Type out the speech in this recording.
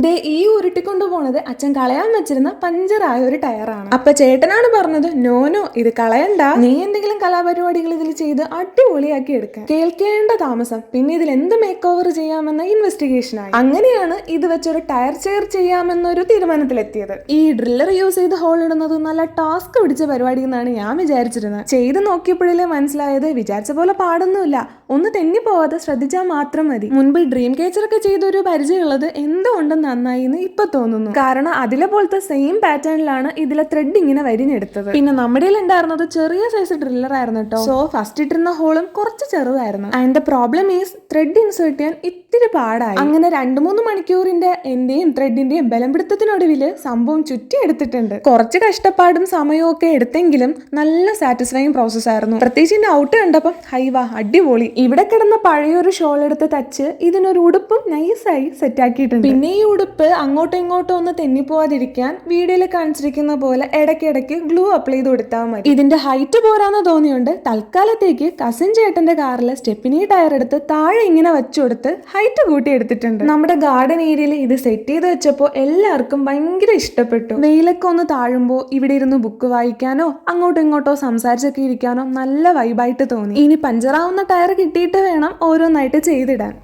ദേ ഈ ഉരുട്ടിക്കൊണ്ടു പോണത് അച്ഛൻ കളയാൻ വെച്ചിരുന്ന പഞ്ചറായ ഒരു ടയറാണ്. അപ്പൊ ചേട്ടനാണ് പറഞ്ഞത്, നോനോ ഇത് കളയണ്ട, നീ എന്തെങ്കിലും കലാപരിപാടികൾ ഇതിൽ ചെയ്ത് അടിപൊളിയാക്കി എടുക്കാൻ. കേൾക്കേണ്ട താമസം പിന്നെ ഇതിൽ എന്ത് മേക്ക് ഓവർ ചെയ്യാമെന്ന ഇൻവെസ്റ്റിഗേഷൻ ആയി. അങ്ങനെയാണ് ഇത് വെച്ചൊരു ടയർ ചെയർ ചെയ്യാമെന്നൊരു തീരുമാനത്തിലെത്തിയത്. ഈ ഡ്രില്ലർ യൂസ് ചെയ്ത് ഹോൾ ഇടുന്നത് നല്ല ടാസ്ക് പിടിച്ച പരിപാടി എന്നാണ് ഞാൻ വിചാരിച്ചിരുന്നത്. ചെയ്ത് നോക്കിയപ്പോഴേ മനസ്സിലായത് വിചാരിച്ച പോലെ പാടൊന്നുമില്ല, ഒന്ന് തെന്നി പോവാതെ ശ്രദ്ധിച്ചാൽ മാത്രം മതി. മുൻപ് ഡ്രീം കേച്ചർ ഒക്കെ ചെയ്തൊരു പരിചയമുള്ളത് എന്തുകൊണ്ടും നന്നായി എന്ന് ഇപ്പൊ തോന്നുന്നു. കാരണം അതിലെ പോലത്തെ സെയിം പാറ്റേണിലാണ് ഇതിലെ ത്രെഡ് ഇങ്ങനെ വരിഞ്ഞെടുത്തത്. പിന്നെ നമ്മുടെ ഉണ്ടായിരുന്നത് ചെറിയ സൈസ് ഡ്രില്ലർ ആയിരുന്നു കേട്ടോ. സോ ഫസ്റ്റ് ഇട്ടിരുന്ന ഹോളും കുറച്ച് ചെറുതായിരുന്നു. And the problem is thread insert ചെയ്യാൻ ഇത്തിരി പാടായി. അങ്ങനെ 2-3 മണിക്കൂറിന്റെ എന്റെയും ത്രെഡിന്റെയും ബലം പിടുത്തത്തിനൊടുവില് സംഭവം ചുറ്റി എടുത്തിട്ടുണ്ട്. കുറച്ച് കഷ്ടപ്പാടും സമയവും ഒക്കെ എടുത്തെങ്കിലും നല്ല സാറ്റിസ്ഫൈങ് പ്രോസസ് ആയിരുന്നു. പ്രത്യേകിച്ച് ഇതിന്റെ ഔട്ട് കണ്ടപ്പം ഹൈവാ അടിപൊളി. ഇവിടെ കിടന്ന പഴയൊരു ഷോൾ എടുത്ത് തച്ച് ഇതിനൊരു ഉടുപ്പും നൈസായി സെറ്റ് ആക്കിയിട്ടുണ്ട്. പിന്നെ ഈ ഉടുപ്പ് അങ്ങോട്ടും ഇങ്ങോട്ടും ഒന്ന് തെന്നിപ്പോവാതിരിക്കാൻ വീഡിയോയിൽ കാണിച്ചിരിക്കുന്ന പോലെ ഇടയ്ക്കിടയ്ക്ക് ഗ്ലൂ അപ്ലൈ ചെയ്ത് കൊടുത്താൽ മതി. ഇതിന്റെ ഹൈറ്റ് പോരാന്ന് തോന്നിയോണ്ട് തൽക്കാലത്തേക്ക് കസിൻ ചേട്ടന്റെ കാറിലെ സ്റ്റെപ്പിനി ടയർ എടുത്ത് താഴെ ഇങ്ങനെ വെച്ചു കൊടുത്ത് ഹൈറ്റ് കൂട്ടി എടുത്തിട്ടുണ്ട്. നമ്മുടെ ഗാർഡൻ ഏരിയയിൽ ഇത് സെറ്റ് ചെയ്ത് വെച്ചപ്പോൾ എല്ലാവർക്കും ഭയങ്കര ഇഷ്ടപ്പെട്ടു. വെയിലൊക്കെ ഒന്ന് താഴുമ്പോൾ ഇവിടെ ഇരുന്ന് ബുക്ക് വായിക്കാനോ അങ്ങോട്ടോ ഇങ്ങോട്ടോ സംസാരിച്ചൊക്കെ ഇരിക്കാനോ നല്ല വൈബായിട്ട് തോന്നി. ഇനി പഞ്ചറാവുന്ന ടയർ കിട്ടിയിട്ട് വേണം ഓരോന്നായിട്ട് ചെയ്തിടാൻ.